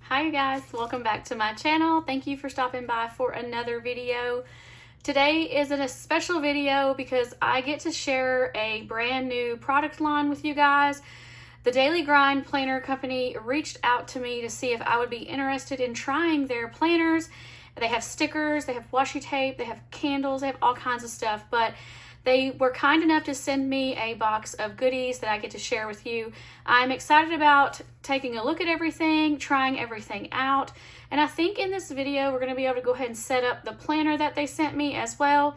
Hi you guys, welcome back to my channel. Thank you for stopping by for another video. Today is a special video because I get to share a brand new product line with you guys. The Daily Grind Planner Company reached out to me to see if I would be interested in trying their planners. They have stickers, they have washi tape, they have candles, they have all kinds of stuff, but they were kind enough to send me a box of goodies that I get to share with you. I'm excited about taking a look at everything, trying everything out, and I think in this video we're going to be able to go ahead and set up the planner that they sent me as well.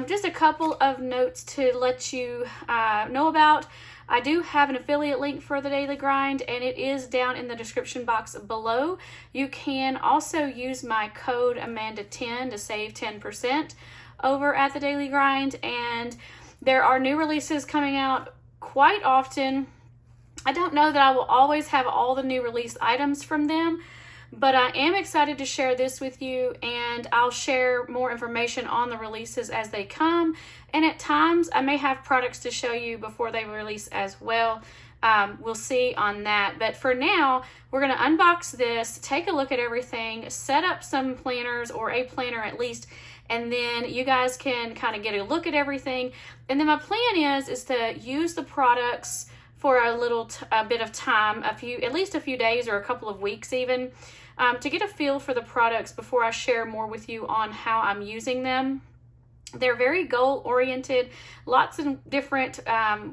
Just a couple of notes to let you know about. I do have an affiliate link for the Daily Grind, and it is down in the description box below. You can also use my code Amanda10 to save 10% over at the Daily Grind, and there are new releases coming out quite often. I don't know that I will always have all the new release items from them, but I am excited to share this with you, and I'll share more information on the releases as they come, and at times I may have products to show you before they release as well. We'll see on that, but for now we're going to unbox this, take a look at everything, set up some planners, or a planner at least, and then you guys can kind of get a look at everything. And then my plan is to use the products for a bit of time, at least a few days or a couple of weeks even, to get a feel for the products before I share more with you on how I'm using them. They're very goal oriented, lots of different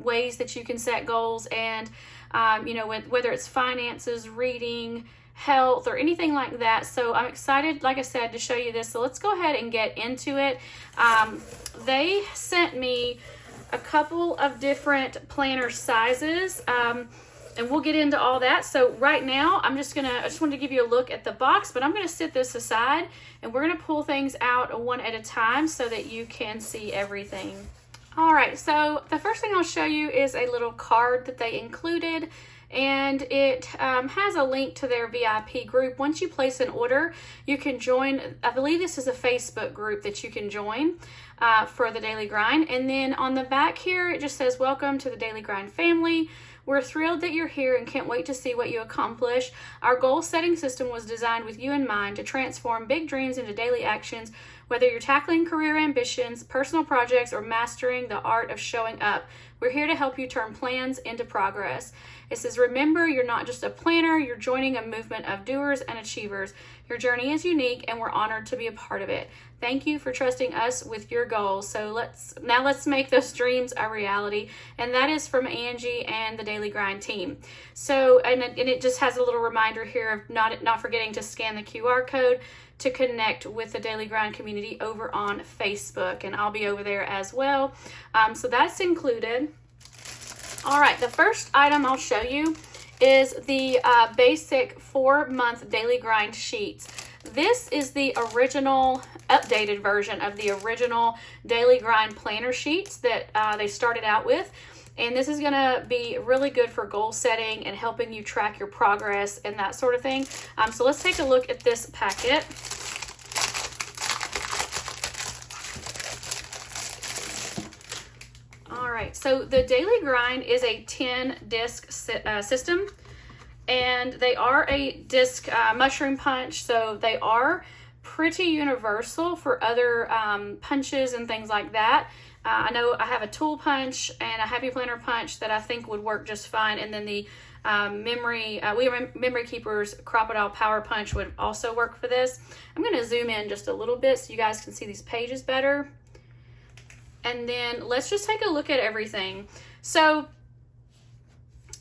ways that you can set goals, and whether it's finances, reading, health, or anything like that. So I'm excited, like I said, to show you this. So let's go ahead and get into it. They sent me a couple of different planner sizes, and we'll get into all that. So right now I just wanted to give you a look at the box, but I'm going to set this aside and we're going to pull things out one at a time so that you can see everything. All right, so the first thing I'll show you is a little card that they included, and it has a link to their VIP group. Once you place an order, you can join. I believe this is a Facebook group that you can join for the Daily Grind. And then on the back here, it just says, "Welcome to the Daily Grind family. We're thrilled that you're here and can't wait to see what you accomplish. Our goal setting system was designed with you in mind to transform big dreams into daily actions, whether you're tackling career ambitions, personal projects, or mastering the art of showing up. We're here to help you turn plans into progress." It says, "Remember, you're not just a planner, you're joining a movement of doers and achievers. Your journey is unique and we're honored to be a part of it. Thank you for trusting us with your goals. So let's make those dreams a reality." And that is from Angie and the Daily Grind team. So, and it just has a little reminder here of not forgetting to scan the QR code to connect with the Daily Grind community over on Facebook, and I'll be over there as well. So that's included. All right, the first item I'll show you is the basic 4-month Daily Grind sheets. This is the original updated version of the original Daily Grind planner sheets that they started out with. And this is going to be really good for goal setting and helping you track your progress and that sort of thing. So let's take a look at this packet. All right, so the Daily Grind is a 10-disc system, and they are a disc mushroom punch, so they are pretty universal for other punches and things like that. I know I have a tool punch and a happy planner punch that I think would work just fine, and then the Memory Keeper's Crocodile Power Punch would also work for this. I'm going to zoom in just a little bit so you guys can see these pages better. And then let's just take a look at everything. So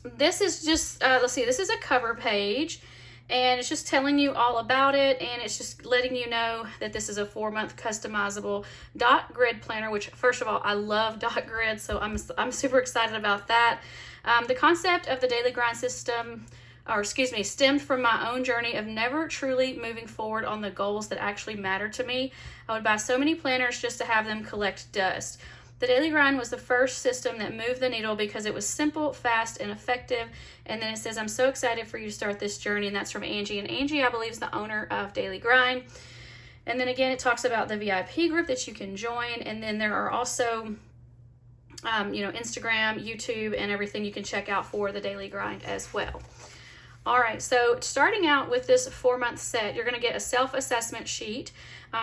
this is just, let's see, this is a cover page, and it's just telling you all about it, and it's just letting you know that this is a 4-month customizable dot grid planner, which, first of all, I love dot grid, so I'm super excited about that. The concept of the Daily Grind system, stemmed from my own journey of never truly moving forward on the goals that actually matter to me. I would buy so many planners just to have them collect dust. The Daily Grind was the first system that moved the needle because it was simple, fast, and effective. And then it says, "I'm so excited for you to start this journey." And that's from Angie. And Angie, I believe, is the owner of Daily Grind. And then again, it talks about the VIP group that you can join. And then there are also Instagram, YouTube, and everything you can check out for the Daily Grind as well. All right, so starting out with this 4-month set, you're going to get a self-assessment sheet.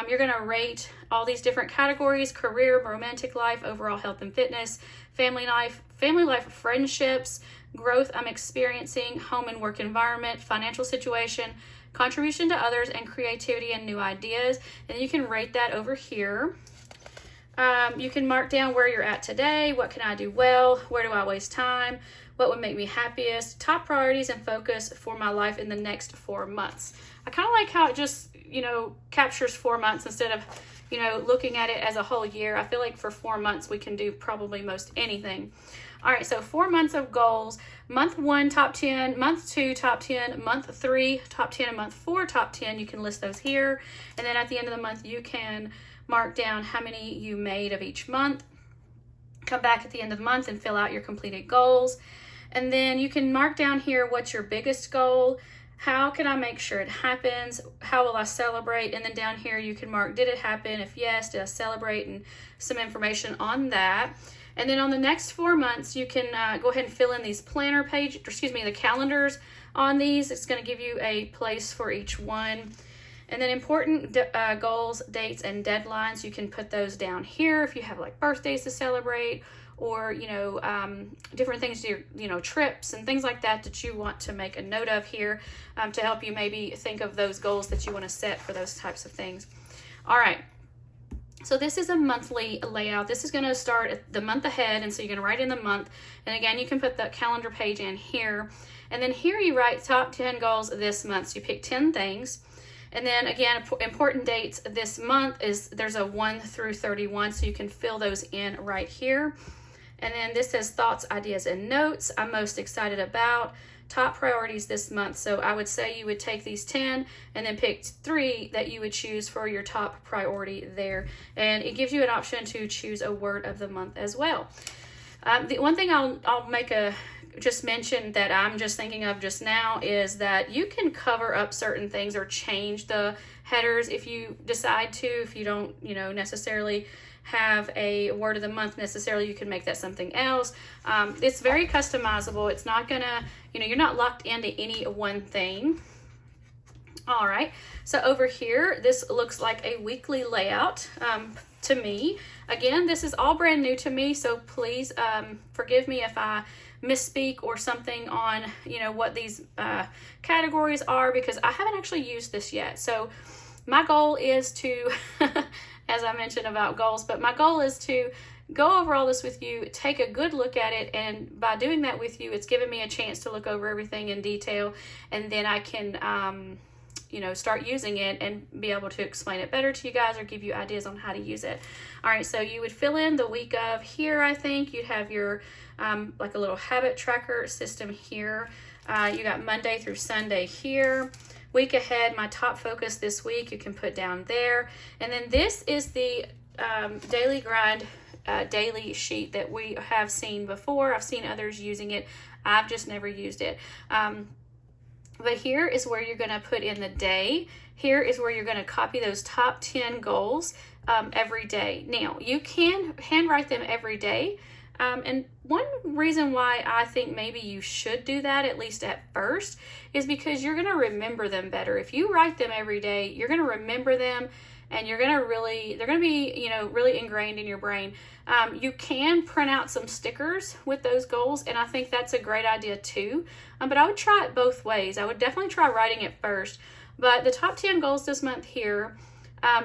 You're going to rate all these different categories: career, romantic life, overall health and fitness, family life, friendships, growth I'm experiencing, home and work environment, financial situation, contribution to others, and creativity and new ideas. And then you can rate that over here. You can mark down where you're at today. What can I do well? Where do I waste time? What would make me happiest? Top priorities and focus for my life in the next 4 months. I kind of like how it just, captures 4 months instead of, looking at it as a whole year. I feel like for 4 months we can do probably most anything. All right, so 4 months of goals. Month 1, top 10. Month 2, top 10. Month 3, top 10. And month 4, top 10. You can list those here. And then at the end of the month, you can mark down how many you made of each month. Come back at the end of the month and fill out your completed goals. And then you can mark down here what's your biggest goal. How can I make sure it happens? How will I celebrate? And then down here you can mark, did it happen? If yes, did I celebrate? And some information on that. And then on the next 4 months, you can go ahead and fill in these planner the calendars on these. It's going to give you a place for each one. And then important goals, dates, and deadlines, you can put those down here if you have like birthdays to celebrate, or different things, trips and things like that that you want to make a note of here to help you maybe think of those goals that you want to set for those types of things. All right. So this is a monthly layout. This is going to start the month ahead, and so you're going to write in the month. And again, you can put the calendar page in here. And then here you write top 10 goals this month. So you pick 10 things. And then again, important dates this month is there's a 1 through 31, so you can fill those in right here. And then this says thoughts, ideas, and notes I'm most excited about. Top priorities this month. So I would say you would take these 10 and then pick 3 that you would choose for your top priority there. And it gives you an option to choose a word of the month as well. The one thing I'll just mention that I'm just thinking of just now is that you can cover up certain things or change the headers if you decide to. If you don't, necessarily have a word of the month necessarily, you can make that something else. It's very customizable. It's not gonna, you're not locked into any one thing. All right, so over here, this looks like a weekly layout to me. Again, this is all brand new to me, so please forgive me if I misspeak or something on, what these categories are, because I haven't actually used this yet. So my goal is to, as I mentioned about goals, but my goal is to go over all this with you, take a good look at it, and by doing that with you, it's given me a chance to look over everything in detail, and then I can, start using it and be able to explain it better to you guys or give you ideas on how to use it. All right, so you would fill in the week of here. I think you'd have your, like a little habit tracker system here. You got Monday through Sunday here. Week ahead, my top focus this week, you can put down there. And then this is the daily grind daily sheet that we have seen before. I've seen others using it. I've just never used it. But here is where you're going to put in the day. Here is where you're going to copy those top 10 goals every day. Now, you can handwrite them every day. And one reason why I think maybe you should do that, at least at first, is because you're going to remember them better. If you write them every day, you're going to remember them, and they're going to be, really ingrained in your brain. You can print out some stickers with those goals, and I think that's a great idea too. But I would try it both ways. I would definitely try writing it first. But the top 10 goals this month here,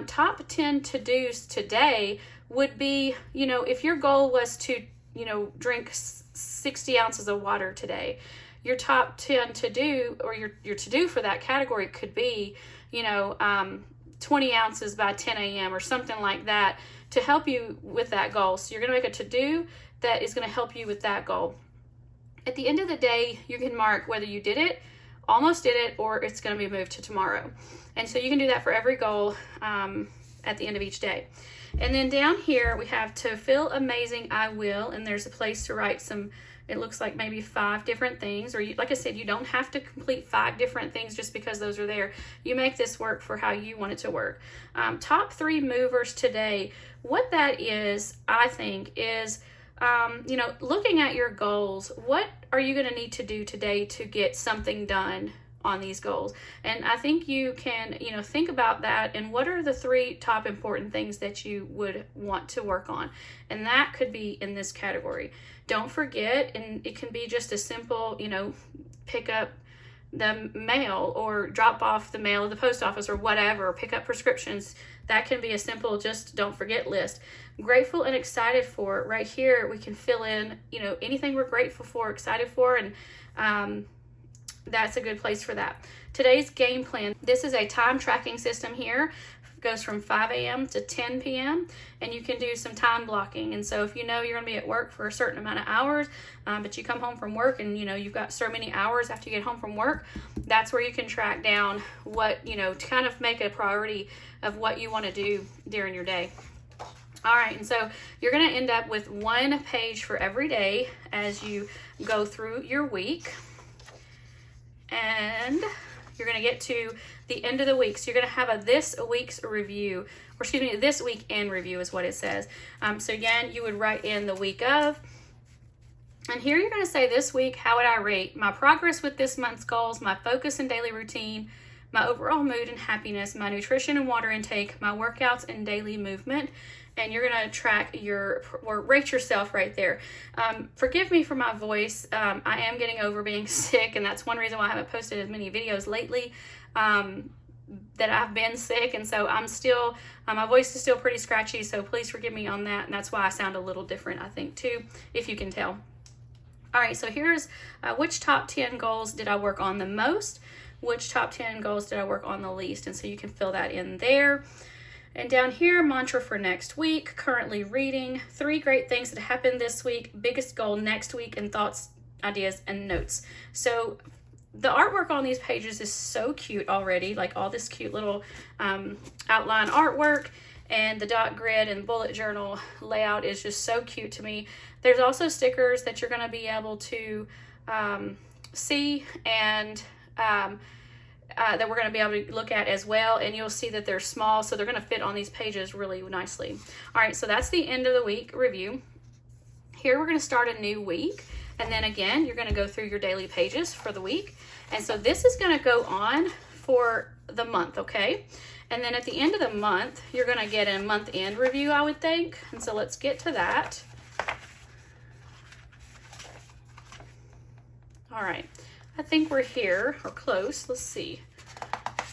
top 10 to-dos today would be, if your goal was to, drink 60 ounces of water today, your top 10 to-do, or your to-do for that category could be, 20 ounces by 10 a.m. or something like that to help you with that goal. So you're going to make a to-do that is going to help you with that goal. At the end of the day, you can mark whether you did it, almost did it, or it's going to be moved to tomorrow. And so you can do that for every goal at the end of each day. And then down here, we have to feel amazing, I will, and there's a place to write some, it looks like maybe 5 different things, or like I said, you don't have to complete 5 different things just because those are there. You make this work for how you want it to work. Top 3 movers today. What that is, I think, is you know, looking at your goals, what are you going to need to do today to get something done on these goals? And I think you can, you know, think about that, and what are the 3 top important things that you would want to work on? And that could be in this category. Don't forget, and it can be just a simple, you know, pick up the mail or drop off the mail at the post office or whatever, pick up prescriptions. That can be a simple just don't forget list. Grateful and excited for, right here we can fill in, you know, anything we're grateful for, excited for, and that's a good place for that. Today's game plan. This is a time tracking system here. It goes from 5 a.m. to 10 p.m. and you can do some time blocking. And so if you know you're going to be at work for a certain amount of hours, but you come home from work and you know you've got so many hours after you get home from work, that's where you can track down what, you know, to kind of make a priority of what you want to do during your day. All right, and so you're going to end up with 1 page for every day as you go through your week. And you're going to get to the end of the week. So you're going to have a this week's review, or excuse me, this week in review is what it says. So again, you would write in the week of. And here you're going to say, this week, how would I rate my progress with this month's goals, my focus and daily routine, my overall mood and happiness, my nutrition and water intake, my workouts and daily movement. And you're going to track or rate yourself right there. Forgive me for my voice. I am getting over being sick, and that's one reason why I haven't posted as many videos lately, that I've been sick. And so I'm still, my voice is still pretty scratchy, so please forgive me on that. And that's why I sound a little different, I think, too, if you can tell. All right, so here's which top 10 goals did I work on the most? Which top 10 goals did I work on the least? And so you can fill that in there. And down here, mantra for next week, currently reading, 3 great things that happened this week, biggest goal next week, and thoughts, ideas, and notes. So the artwork on these pages is so cute already, like all this cute little outline artwork, and the dot grid and bullet journal layout is just so cute to me. There's also stickers that you're going to be able to see, and that we're going to be able to look at as well, and you'll see that they're small, so they're going to fit on these pages really nicely. All right, so that's the end of the week review. Here we're going to start a new week, and then again you're going to go through your daily pages for the week, and so this is going to go on for the month, okay? And then at the end of the month you're going to get a month-end review, I would think, and so let's get to that. All right, I think we're here or close. Let's see.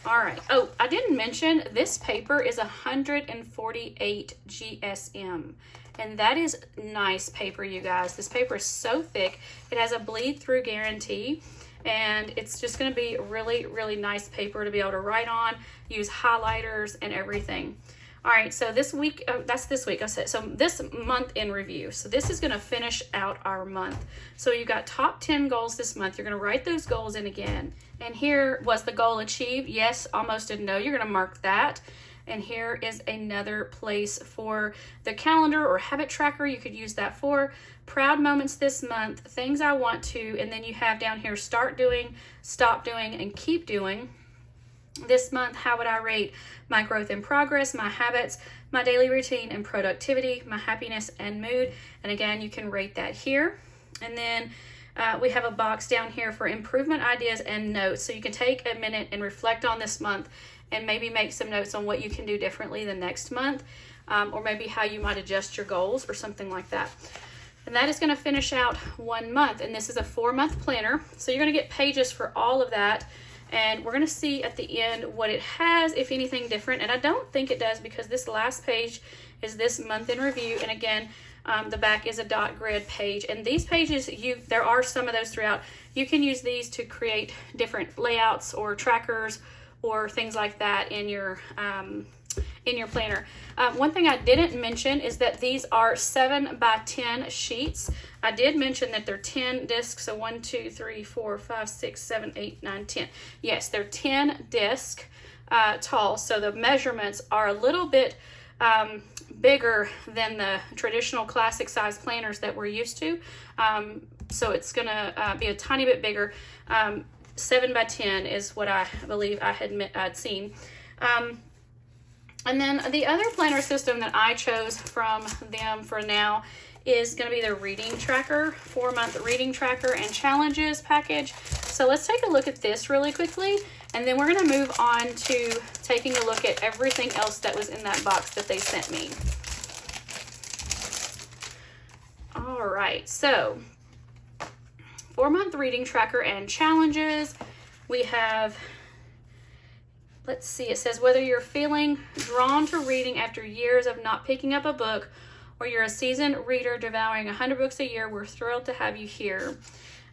All right. Oh, I didn't mention this paper is 148 GSM, and that is nice paper, you guys. This paper is so thick. It has a bleed through guarantee, and it's just going to be really, really nice paper to be able to write on, use highlighters and everything. All right, so this week, that's this week, I said. So this month in review. So this is going to finish out our month. So you got top 10 goals this month. You're going to write those goals in again. And here, was the goal achieved? Yes, almost, and no. You're going to mark that. And here is another place for the calendar or habit tracker. You could use that for proud moments this month, things I want to, and then you have down here start doing, stop doing, and keep doing. This month, how would I rate my growth and progress, my habits, my daily routine and productivity, my happiness and mood? And again, you can rate that here. And then we have a box down here for improvement ideas and notes. So you can take a minute and reflect on this month and maybe make some notes on what you can do differently the next month, or maybe how you might adjust your goals or something like that. And that is going to finish out 1 month. And this is a 4-month planner. So you're going to get pages for all of that. And we're going to see at the end what it has, if anything different. And I don't think it does, because this last page is this month in review. And again, the back is a dot grid page. And these pages, there are some of those throughout. You can use these to create different layouts or trackers or things like that in your planner. One thing I didn't mention is that these are 7 by 10 sheets. I did mention that they're 10 discs, so 1, 2, 3, 4, 5, 6, 7, 8, 9, 10. Yes, they're 10 disc tall, so the measurements are a little bit bigger than the traditional classic size planners that we're used to. So it's gonna be a tiny bit bigger. 7 by 10 is what I believe I'd seen. And then the other planner system that I chose from them for now is going to be the reading tracker, 4-month reading tracker and challenges package. So let's take a look at this really quickly, and then we're going to move on to taking a look at everything else that was in that box that they sent me. All right, so 4-month reading tracker and challenges. We have, let's see, it says whether you're feeling drawn to reading after years of not picking up a book, or you're a seasoned reader devouring 100 books a year, we're thrilled to have you here.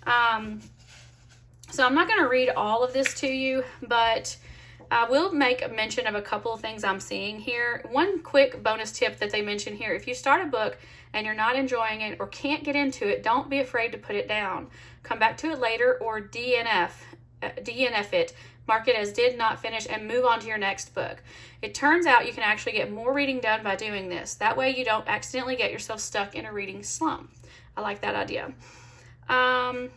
So I'm not going to read all of this to you, but I will make a mention of a couple of things I'm seeing here. One quick bonus tip that they mention here: if you start a book and you're not enjoying it or can't get into it, don't be afraid to put it down. Come back to it later, or DNF it. Mark it as did not finish and move on to your next book. It turns out you can actually get more reading done by doing this. That way you don't accidentally get yourself stuck in a reading slump. I like that idea. I'm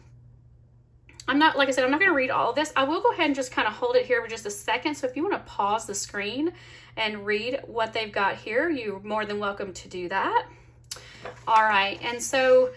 not going to read all of this. I will go ahead and just kind of hold it here for just a second. So if you want to pause the screen and read what they've got here, you're more than welcome to do that. All right. And so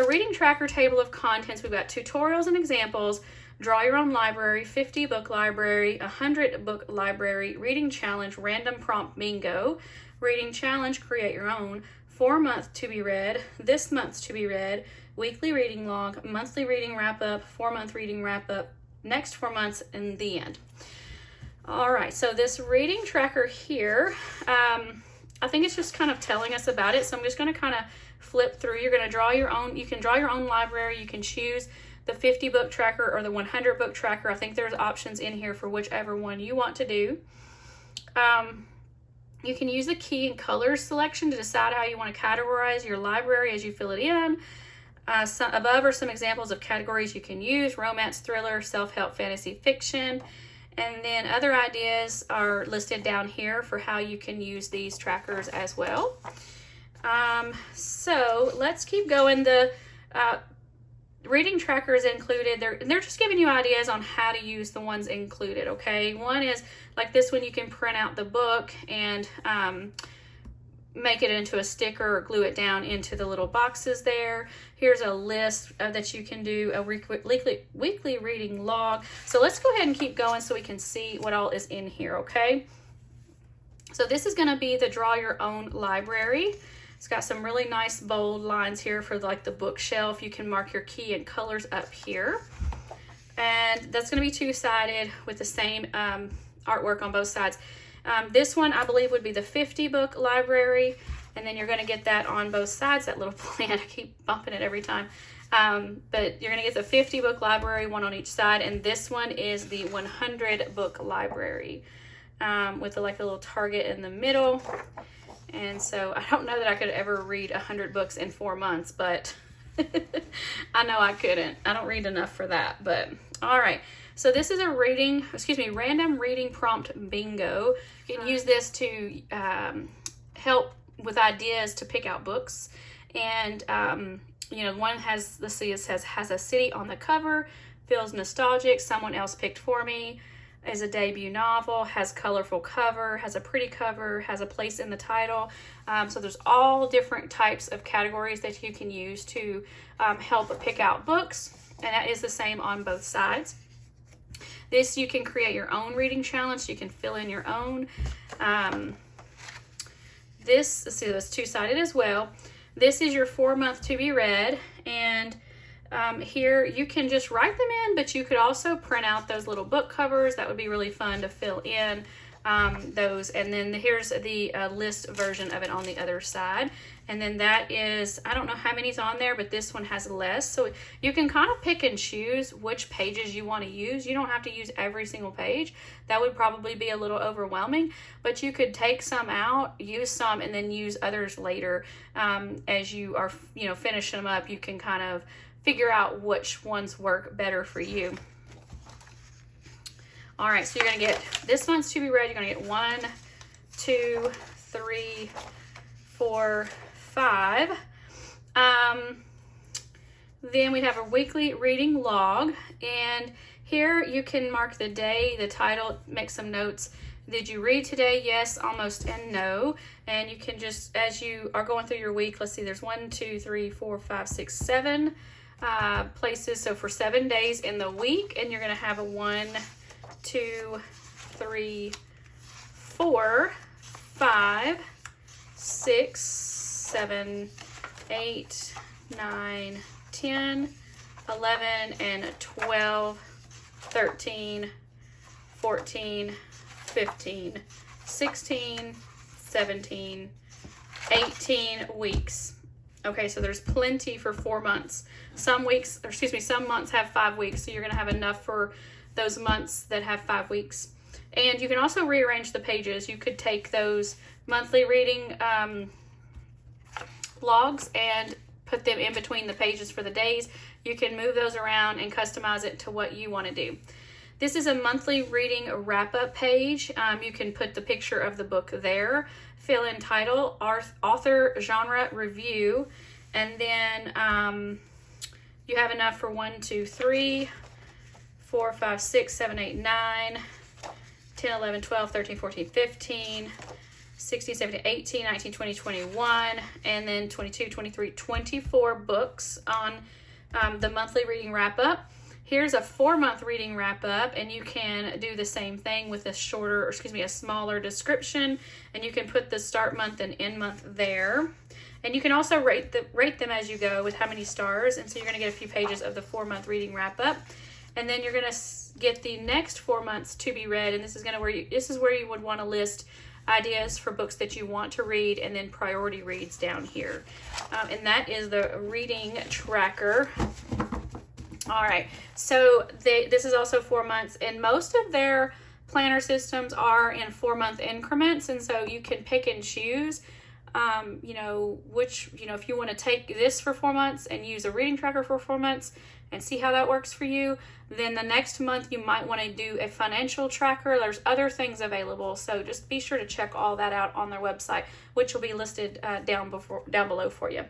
reading tracker table of contents, we've got tutorials and examples, draw your own library, 50 book library, 100 book library, reading challenge, random prompt bingo, reading challenge, create your own, 4-month to be read, this month's to be read, weekly reading log, monthly reading wrap up, 4-month reading wrap up, next 4 months, and the end. All right, so this reading tracker here, I think it's just kind of telling us about it. So I'm just going to kind of flip through. You're going to draw your own, you can draw your own library. You can choose the 50 book tracker or the 100 book tracker. I think there's options in here for whichever one you want to do. You can use the key and colors selection to decide how you want to categorize your library as you fill it in. Above are some examples of categories you can use: romance, thriller, self-help, fantasy, fiction. And then other ideas are listed down here for how you can use these trackers as well. So let's keep going. The reading trackers included, they're just giving you ideas on how to use the ones included, okay? One is like this one, you can print out the book and make it into a sticker or glue it down into the little boxes there. Here's a list that you can do, a weekly reading log. So let's go ahead and keep going so we can see what all is in here, okay? So this is going to be the draw your own library. It's got some really nice bold lines here for like the bookshelf. You can mark your key and colors up here. And that's going to be two-sided with the same artwork on both sides. This one, I believe, would be the 50 book library, and then you're going to get that on both sides, that little plant. I keep bumping it every time. But you're going to get the 50 book library, one on each side, and this one is the 100 book library with like a little target in the middle. And so I don't know that I could ever read 100 books in 4 months, but I know I couldn't. I don't read enough for that, but all right. So this is a random reading prompt bingo. You can use this to help with ideas to pick out books. And, you know, one has, let's see, it says, has a city on the cover, feels nostalgic, someone else picked for me, is a debut novel, has colorful cover, has a pretty cover, has a place in the title. So there's all different types of categories that you can use to help pick out books. And that is the same on both sides. This, you can create your own reading challenge. You can fill in your own. This, let's see, that's two-sided as well. This is your 4-month to be read. And here you can just write them in, but you could also print out those little book covers. That would be really fun to fill in those. And then here's the list version of it on the other side. And then that is, I don't know how many's on there, but this one has less. So you can kind of pick and choose which pages you want to use. You don't have to use every single page. That would probably be a little overwhelming, but you could take some out, use some, and then use others later. As you are, you know, finishing them up, you can kind of figure out which ones work better for you. All right, so you're going to get, this one's to be read. You're going to get 1, 2, 3, 4, 5. Then we have a weekly reading log, and here you can mark the day, the title, make some notes, Did you read today? Yes, almost, and no. And you can just, as you are going through your week, let's see, there's 1, 2, 3, 4, 5, 6, 7 places. So for 7 days in the week, and you're going to have a 1, 2, 3, 4, 5, 6, 7, 8, 9, 10, 11, and 12, 13, 14, 15, 16, 17, 18 weeks. Okay, so there's plenty for 4 months. Some months have 5 weeks, so you're going to have enough for those months that have 5 weeks. And you can also rearrange the pages. You could take those monthly reading logs and put them in between the pages for the days. You can move those around and customize it to what you want to do. This is a monthly reading wrap-up page. You can put the picture of the book there, fill in title, author, genre, review, and then you have enough for 1, 2, 3, 4, 5, 6, 7, 8, 9, 10, 11, 12, 13, 14, 15, 16, 17, 18, 19, 20, 21, and then 22, 23, 24 books on the monthly reading wrap-up. Here's a 4-month reading wrap-up, and you can do the same thing with a a smaller description, and you can put the start month and end month there. And you can also rate them as you go with how many stars, and so you're going to get a few pages of the 4-month reading wrap-up. And then you're going to get the next 4 months to be read, and this is where you would want to list ideas for books that you want to read, and then priority reads down here. And that is the reading tracker. All right, so this is also 4 months, and most of their planner systems are in 4-month increments, and so you can pick and choose, if you want to take this for 4 months and use a reading tracker for 4 months and see how that works for you. Then the next month you might want to do a financial tracker. There's other things available, so just be sure to check all that out on their website, which will be listed down below for you.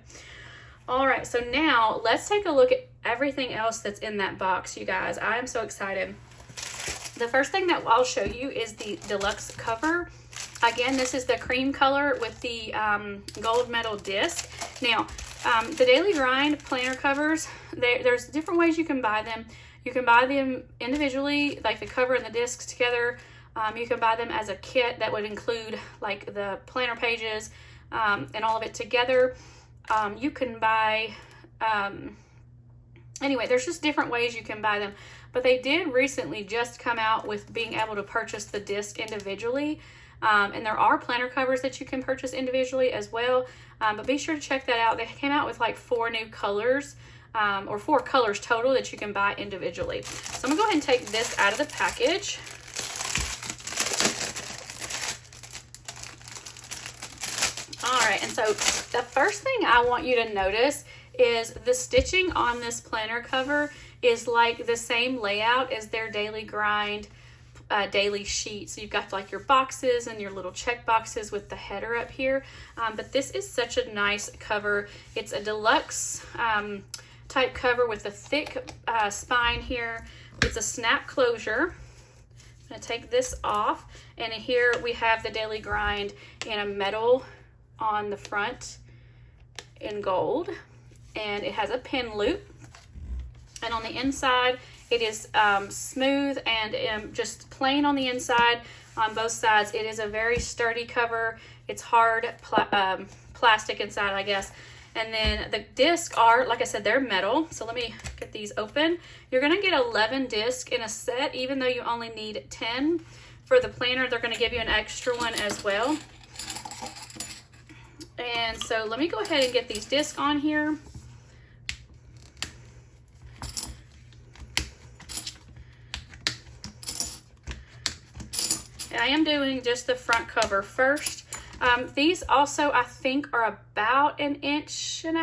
All right, so now let's take a look at everything else that's in that box, you guys. I am so excited. The first thing that I'll show you is the deluxe cover. Again, this is the cream color with the gold metal disc. Now, the Daily Grind planner covers, there's different ways you can buy them. You can buy them individually, like the cover and the discs together. You can buy them as a kit that would include like the planner pages and all of it together. You can buy, anyway, there's just different ways you can buy them. But they did recently just come out with being able to purchase the disc individually. And there are planner covers that you can purchase individually as well. But be sure to check that out. They came out with like 4 new colors, or 4 colors total that you can buy individually. So I'm gonna go ahead and take this out of the package. All right, and so the first thing I want you to notice is the stitching on this planner cover is like the same layout as their Daily Grind daily sheet. So you've got like your boxes and your little check boxes with the header up here. But this is such a nice cover. It's a deluxe type cover with a thick spine here. It's a snap closure. I'm going to take this off, and here we have the Daily Grind in a metal on the front in gold, and it has a pin loop, and on the inside it is smooth and just plain on the inside. On both sides it is a very sturdy cover. It's hard plastic inside, I guess. And then the discs are, like I said, they're metal. So let me get these open. You're gonna get 11 discs in a set, even though you only need 10. For the planner, they're gonna give you an extra one as well. And so let me go ahead and get these discs on here. And I am doing just the front cover first. These also, I think, are about 1.5 inches.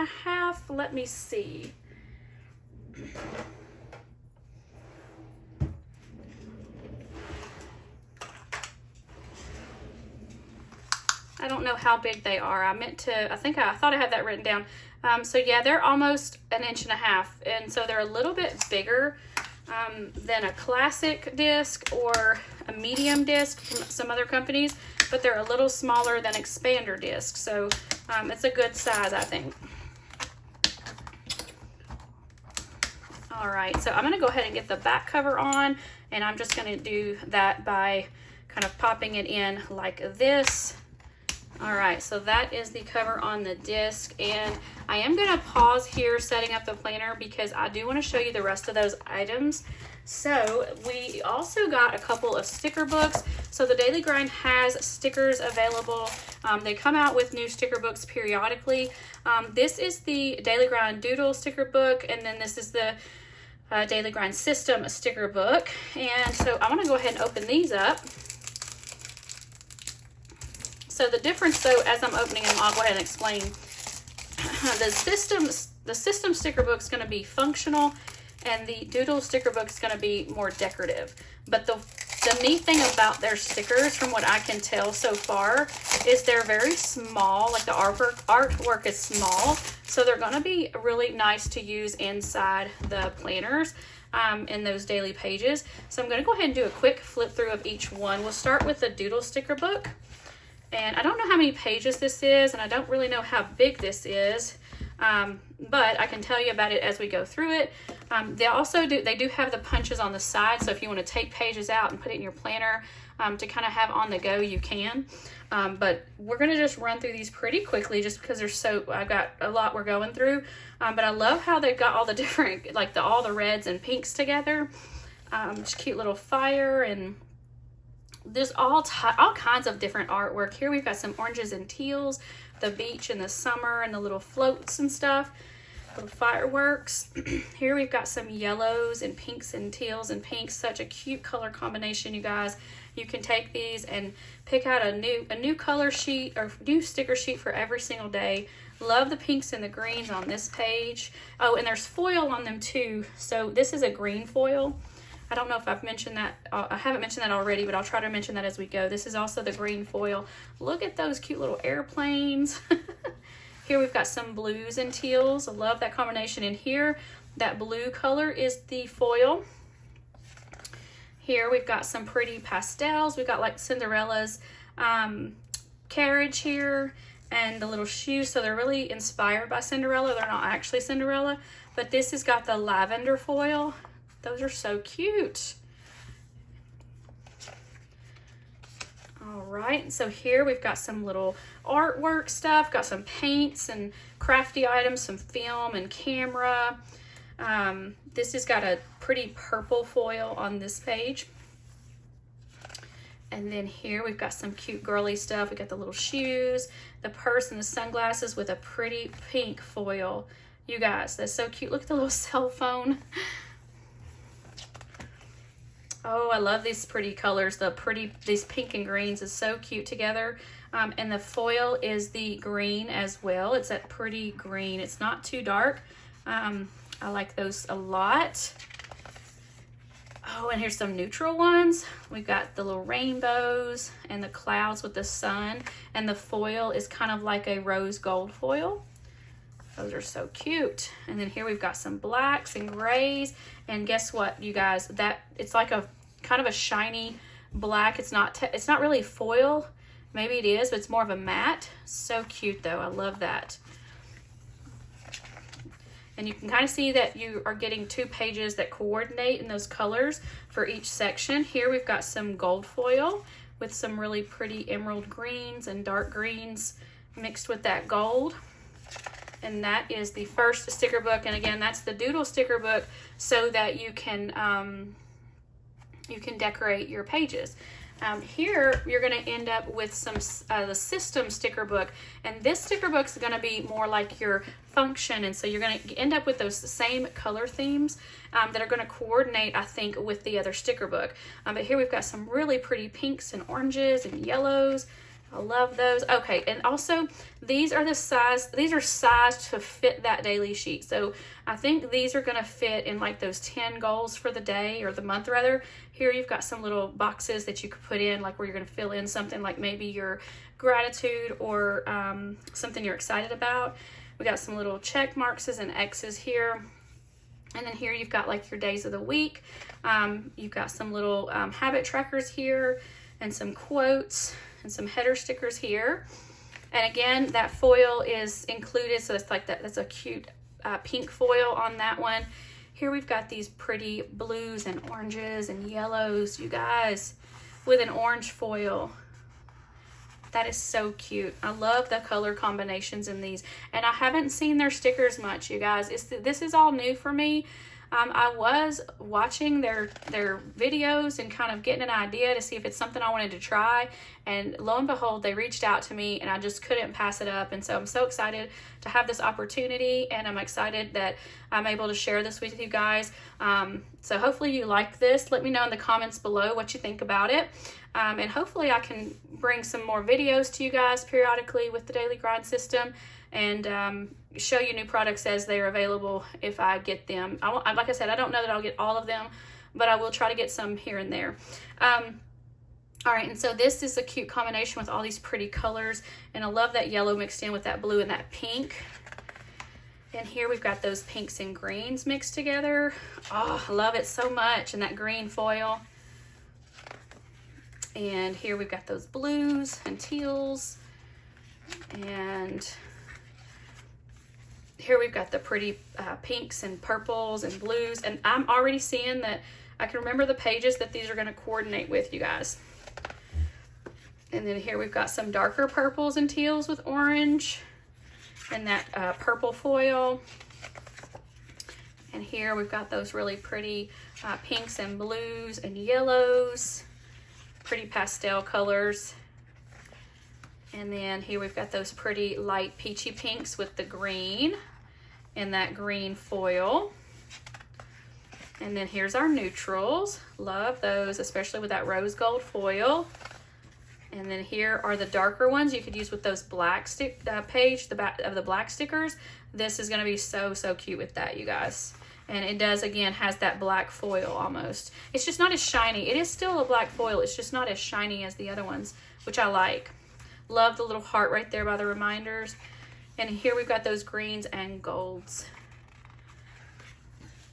Let me see. I don't know how big they are. I thought I had that written down. So yeah, they're almost 1.5 inches. And so they're a little bit bigger than a classic disc or a medium disc from some other companies, but they're a little smaller than expander discs. So it's a good size, I think. All right, so I'm gonna go ahead and get the back cover on, and I'm just gonna do that by kind of popping it in like this. All right, so that is the cover on the disc, and I am gonna pause here setting up the planner because I do wanna show you the rest of those items. So we also got a couple of sticker books. So the Daily Grind has stickers available. They come out with new sticker books periodically. This is the Daily Grind Doodle sticker book, and then this is the Daily Grind System sticker book. And so I want to go ahead and open these up. So the difference, though, as I'm opening them, I'll go ahead and explain. The system sticker book is going to be functional, and the Doodle sticker book is going to be more decorative. But the neat thing about their stickers, from what I can tell so far, is they're very small. Like the artwork is small, so they're going to be really nice to use inside the planners in those daily pages. So I'm going to go ahead and do a quick flip through of each one. We'll start with the Doodle sticker book. And I don't know how many pages this is, and I don't really know how big this is, but I can tell you about it as we go through it. They do have the punches on the side, so if you want to take pages out and put it in your planner to kind of have on the go, you can. But we're going to just run through these pretty quickly just because I've got a lot we're going through. But I love how they've got all the different, like all the reds and pinks together. Just cute little fire, and there's all kinds of different artwork. Here we've got some oranges and teals, the beach in the summer, and the little floats and stuff, little fireworks. Here we've got some yellows and pinks and teals and pinks. Such a cute color combination, you guys. You can take these and pick out a new color sheet or new sticker sheet for every single day. Love the pinks and the greens on this page. Oh, and there's foil on them too. So this is a green foil. I don't know if I've mentioned that. I haven't mentioned that already, but I'll try to mention that as we go. This is also the green foil. Look at those cute little airplanes. Here we've got some blues and teals. I love that combination. In here, that blue color is the foil. Here we've got some pretty pastels. We've got like Cinderella's carriage here and the little shoes. So they're really inspired by Cinderella. They're not actually Cinderella, but this has got the lavender foil. Those are so cute. All right, so here we've got some little artwork stuff, got some paints and crafty items, some film and camera. This has got a pretty purple foil on this page. And then here we've got some cute girly stuff. We got the little shoes, the purse, and the sunglasses with a pretty pink foil. You guys, that's so cute. Look at the little cell phone. Oh, I love these pretty colors. These pink and greens is so cute together. And the foil is the green as well. It's that pretty green. It's not too dark. I like those a lot. Oh, and here's some neutral ones. We've got the little rainbows and the clouds with the sun. And the foil is kind of like a rose gold foil. Those are so cute. And then here we've got some blacks and grays. And guess what, you guys? It's like a kind of a shiny black. It's not really foil. Maybe it is, but it's more of a matte. So cute though. I love that. And you can kind of see that you are getting 2 pages that coordinate in those colors for each section. Here we've got some gold foil with some really pretty emerald greens and dark greens mixed with that gold. And that is the first sticker book. And again, that's the Doodle sticker book so that you can decorate your pages. Here, you're going to end up with some the system sticker book. And this sticker book is going to be more like your function. And so you're going to end up with those same color themes that are going to coordinate, I think, with the other sticker book. But here we've got some really pretty pinks and oranges and yellows. I love those. Okay, and also these are sized to fit that daily sheet. So I think these are going to fit in like those 10 goals for the day or the month rather. Here you've got some little boxes that you could put in, like where you're going to fill in something like maybe your gratitude or something you're excited about. We got some little check marks and X's here. And then here you've got like your days of the week. You've got some little habit trackers here and some quotes and some header stickers here. And again, that foil is included, so it's like that. That's a cute pink foil on that one. Here we've got these pretty blues and oranges and yellows, you guys, with an orange foil. That is so cute. I love the color combinations in these. And I haven't seen their stickers much, you guys. This is all new for me. I was watching their videos and kind of getting an idea to see if it's something I wanted to try. And lo and behold, they reached out to me and I just couldn't pass it up. And so I'm so excited to have this opportunity, and I'm excited that I'm able to share this with you guys. So hopefully you like this. Let me know in the comments below what you think about it. And hopefully I can bring some more videos to you guys periodically with the Daily Grind system, and show you new products as they're available if I get them. Like I said, I don't know that I'll get all of them, but I will try to get some here and there. All right, and so this is a cute combination with all these pretty colors, and I love that yellow mixed in with that blue and that pink. And here we've got those pinks and greens mixed together. Oh, I love it so much, and that green foil. And here we've got those blues and teals, and here we've got the pretty pinks and purples and blues, and I'm already seeing that I can remember the pages that these are going to coordinate with, you guys. And then here we've got some darker purples and teals with orange and that purple foil. And here we've got those really pretty pinks and blues and yellows, pretty pastel colors. And then here we've got those pretty light peachy pinks with the green and that green foil. And then here's our neutrals. Love those, especially with that rose gold foil. And then here are the darker ones you could use with those black the back of the black stickers. This is gonna be so cute with that, you guys. And it does, again, has that black foil almost. It's just not as shiny. It is still a black foil. It's just not as shiny as the other ones, which I like. Love the little heart right there by the reminders. And here we've got those greens and golds.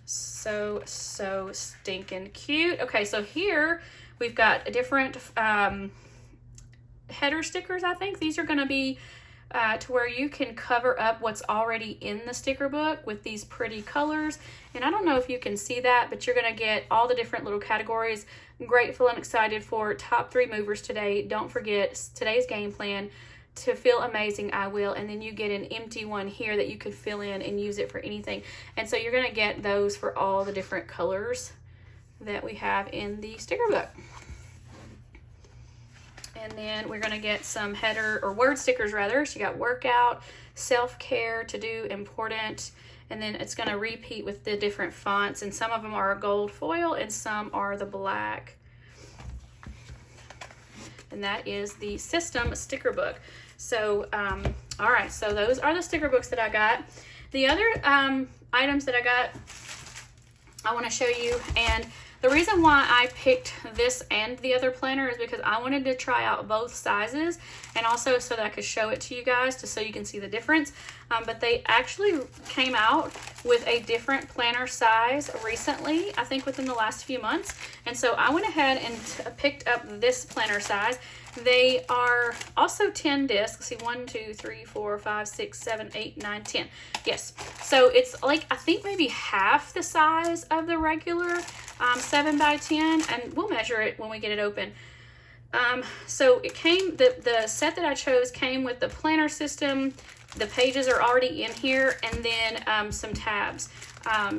So stinking cute. Okay, so here we've got a different header stickers, I think. These are going to be to where you can cover up what's already in the sticker book with these pretty colors. And I don't know if you can see that, but you're going to get all the different little categories. I'm grateful and excited for top 3 movers today. Don't forget today's game plan. To feel amazing, I will. And then you get an empty one here that you could fill in and use it for anything. And so you're going to get those for all the different colors that we have in the sticker book. And then we're going to get some header or word stickers rather. So you got workout, self-care, to do, important, and then it's going to repeat with the different fonts, and some of them are gold foil and some are the black. And that is the system sticker book. So all right, so those are the sticker books that I got. The other items that I got, I want to show you, and the reason why I picked this and the other planner is because I wanted to try out both sizes, and also so that I could show it to you guys so you can see the difference. But they actually came out with a different planner size recently, I think within the last few months. And so I went ahead and picked up this planner size. They are also 10 discs. Let's see, 1, 2, 3, 4, 5, 6, 7, 8, 9, 10. Yes. So it's like, I think maybe half the size of the regular 7 by 10, and we'll measure it when we get it open. So it came, the set that I chose came with the planner system. The pages are already in here, and then some tabs.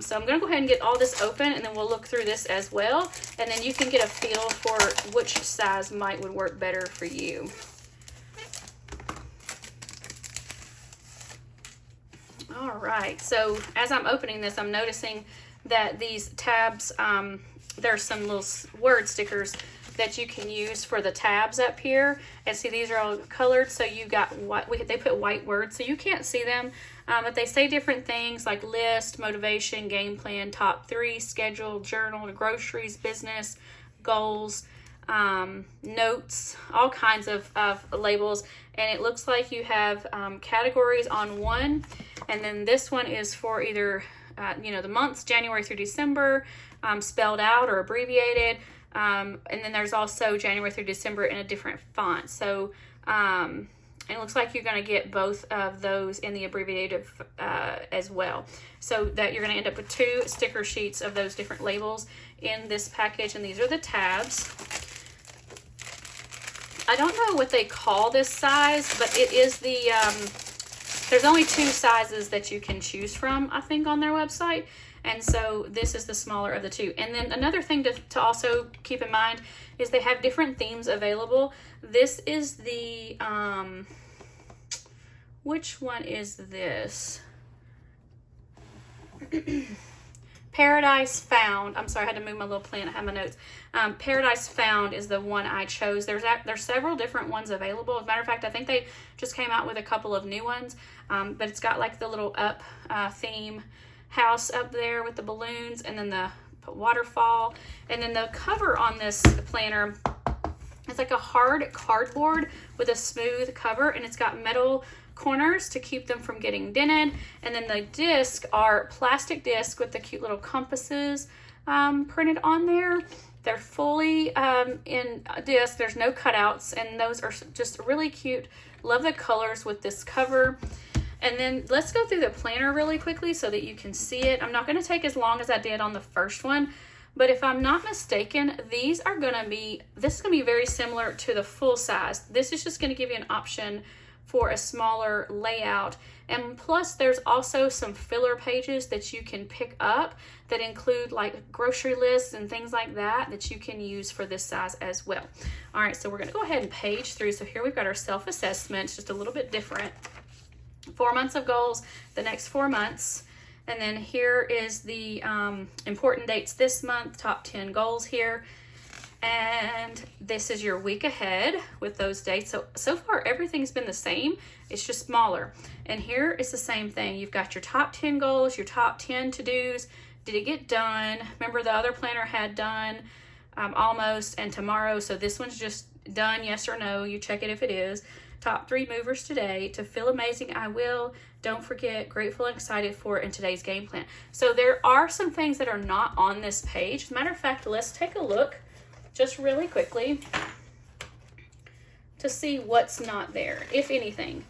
So I'm going to go ahead and get all this open, and then we'll look through this as well, and then you can get a feel for which size would work better for you. All right, so as I'm opening this, I'm noticing that these tabs, there's some little word stickers that you can use for the tabs up here. And see, these are all colored, so you got white. They put white words, so you can't see them, but they say different things like list, motivation, game plan, top 3, schedule, journal, groceries, business, goals, notes, all kinds of labels. And it looks like you have categories on one, and then this one is for either you know, the months, January through December, spelled out or abbreviated. And then there's also January through December in a different font. So, and it looks like you're going to get both of those in the abbreviated as well. So that you're going to end up with 2 sticker sheets of those different labels in this package. And these are the tabs. I don't know what they call this size, but it is the, there's only 2 sizes that you can choose from, I think, on their website. And so this is the smaller of the 2. And then another thing to also keep in mind is they have different themes available. This is the, which one is this? Paradise Found. I'm sorry, I had to move my little plant. I have my notes. Paradise Found is the one I chose. There's several different ones available. As a matter of fact, I think they just came out with a couple of new ones. But it's got like the little up theme house up there with the balloons, and then the waterfall. And then the cover on this planner is like a hard cardboard with a smooth cover, and it's got metal corners to keep them from getting dented. And then the discs are plastic discs with the cute little compasses printed on there. They're fully in a disc. There's no cutouts, and those are just really cute. Love the colors with this cover. And then let's go through the planner really quickly so that you can see it. I'm not going to take as long as I did on the first one, but if I'm not mistaken, this is going to be very similar to the full size. This is just going to give you an option for a smaller layout. And plus there's also some filler pages that you can pick up that include like grocery lists and things like that you can use for this size as well. All right, so we're going to go ahead and page through. So here we've got our self-assessment, just a little bit different. 4 months of goals, the next 4 months. And then here is the important dates this month, top 10 goals here. And this is your week ahead with those dates. So far everything's been the same, it's just smaller. And here is the same thing. You've got your top 10 goals, your top 10 to-dos. Did it get done? Remember the other planner had done, almost, and tomorrow. So this one's just done, yes or no. You check it if it is. Top 3 movers today. To feel amazing, I will. Don't forget, grateful and excited for in today's game plan. So there are some things that are not on this page. As a matter of fact, let's take a look just really quickly to see what's not there, if anything.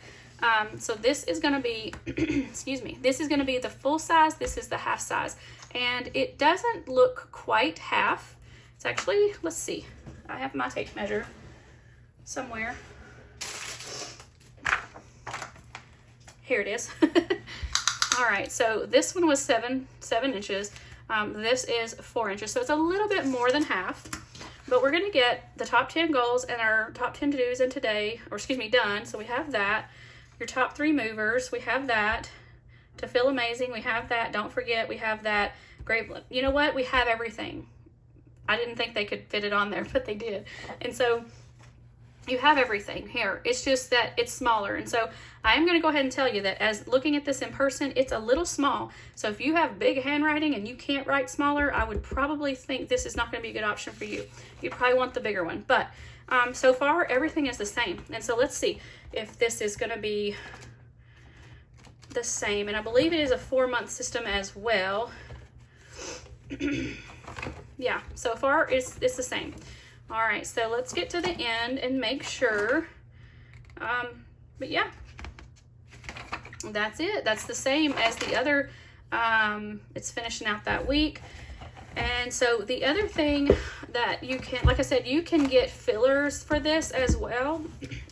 So this is going to be, excuse me, this is going to be the full size. This is the half size. And it doesn't look quite half. It's actually, let's see. I have my tape measure somewhere. Here it is. All right, so this one was 7 inches. This is 4 inches, so it's a little bit more than half. But we're going to get the top 10 goals and our top 10 to-dos in today, or excuse me, done. So we have that. Your top 3 movers, we have that. To feel amazing, we have that. Don't forget, we have that. Great. You know what? We have everything. I didn't think they could fit it on there, but they did. And so you have everything here. It's just that it's smaller. And so I am going to go ahead and tell you that as looking at this in person, it's a little small. So if you have big handwriting and you can't write smaller, I would probably think this is not going to be a good option for you. You probably want the bigger one. But so far, everything is the same. And so let's see if this is going to be the same. And I believe it is a 4-month system as well. Yeah, so far it's the same. All right, so let's get to the end and make sure. But yeah, that's it. That's the same as the other. It's finishing out that week. And so the other thing that you can, like I said, you can get fillers for this as well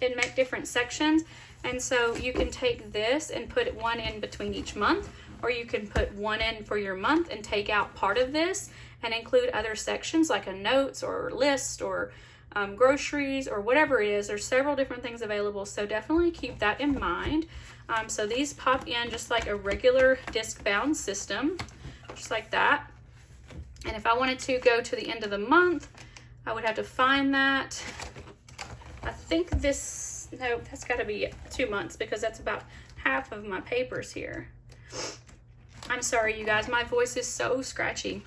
and make different sections. And so you can take this and put one in between each month, or you can put one in for your month and take out part of this and include other sections like a notes or list or groceries or whatever it is. There's several different things available, so definitely keep that in mind. So these pop in just like a regular disc bound system, just like that. And if I wanted to go to the end of the month, I would have to find that. I think this, no, that's got to be 2 months because that's about half of my papers here. I'm sorry, you guys, my voice is so scratchy.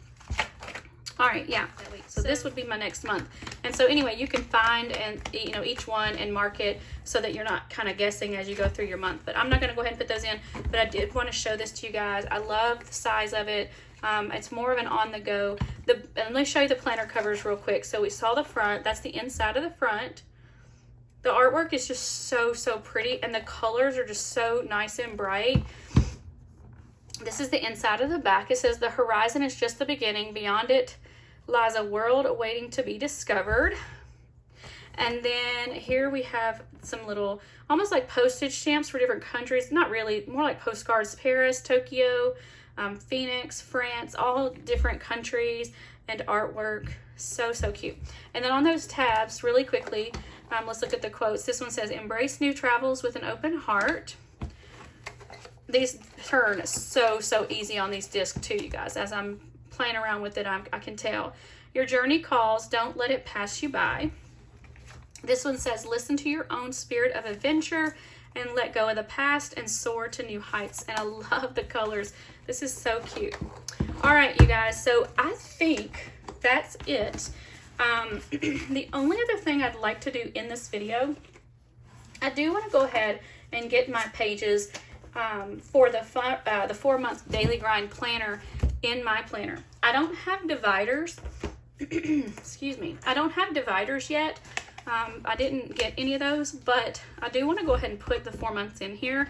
All right, yeah. So this would be my next month. And so anyway, you can find and each one and mark it so that you're not kind of guessing as you go through your month. But I'm not going to go ahead and put those in, but I did want to show this to you guys. I love the size of it. It's more of an on the go. And let me show you the planner covers real quick. So we saw the front. That's the inside of the front. The artwork is just so pretty, and the colors are just so nice and bright. This is the inside of the back. It says the horizon is just the beginning. Beyond it lies a world awaiting to be discovered. And then here we have some little, almost like postage stamps for different countries. Not really, more like postcards. Paris, Tokyo, Phoenix, France, all different countries and artwork. So cute. And then on those tabs, really quickly, let's look at the quotes. This one says, embrace new travels with an open heart. These turn so easy on these discs too, you guys. As I'm playing around with it, I can tell. Your journey calls, don't let it pass you by. This one says, listen to your own spirit of adventure and let go of the past and soar to new heights. And I love the colors. This is so cute. All right, you guys, so I think that's it. The only other thing I'd like to do in this video, I do want to go ahead and get my pages for the 4-month daily grind planner in my planner. I don't have dividers. Excuse me. I don't have dividers yet. I didn't get any of those, but I do want to go ahead and put the 4 months in here,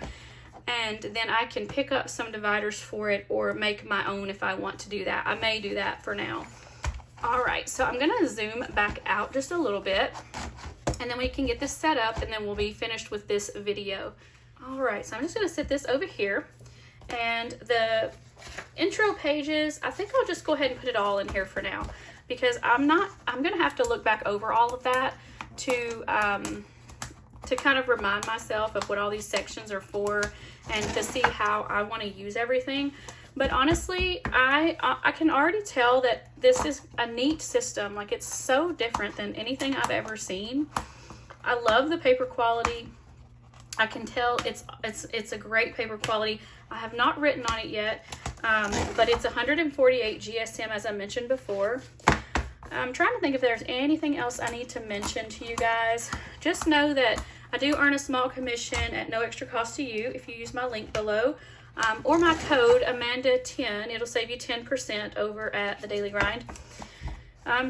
and then I can pick up some dividers for it or make my own if I want to do that. I may do that for now. All right, so I'm gonna zoom back out just a little bit, and then we can get this set up, and then we'll be finished with this video. All right, so I'm just gonna set this over here, and the intro pages, I think I'll just go ahead and put it all in here for now, because I'm gonna have to look back over all of that to kind of remind myself of what all these sections are for and to see how I want to use everything. But honestly, I can already tell that this is a neat system. Like, it's so different than anything I've ever seen. I love the paper quality. I can tell it's a great paper quality. I have not written on it yet, but it's 148 GSM, as I mentioned before. I'm trying to think if there's anything else I need to mention to you guys. Just know that I do earn a small commission at no extra cost to you if you use my link below, or my code Amanda10. It'll save you 10% over at the Daily Grind.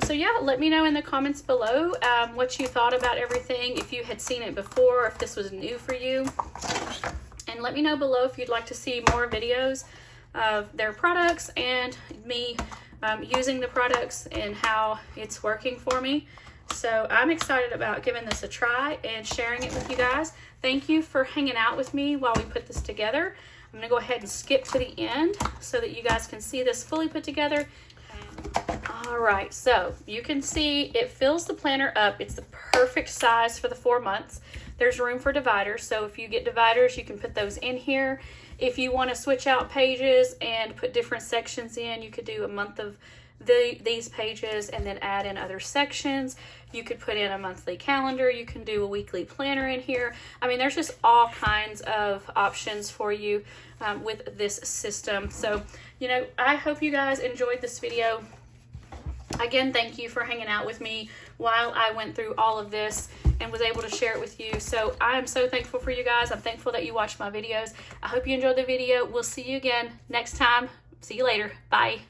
So yeah, let me know in the comments below what you thought about everything, if you had seen it before, if this was new for you. And let me know below if you'd like to see more videos of their products and me using the products and how it's working for me. So I'm excited about giving this a try and sharing it with you guys. Thank you for hanging out with me while we put this together. I'm gonna go ahead and skip to the end so that you guys can see this fully put together. All right, so you can see it fills the planner up. It's the perfect size for the 4 months. There's room for dividers, so if you get dividers, you can put those in here. If you want to switch out pages and put different sections in, you could do a month of these pages and then add in other sections. You could put in a monthly calendar. You can do a weekly planner in here. I mean, there's just all kinds of options for you with this system. So, you know, I hope you guys enjoyed this video. Again, thank you for hanging out with me while I went through all of this and was able to share it with you. So I am so thankful for you guys. I'm thankful that you watched my videos. I hope you enjoyed the video. We'll see you again next time. See you later. Bye.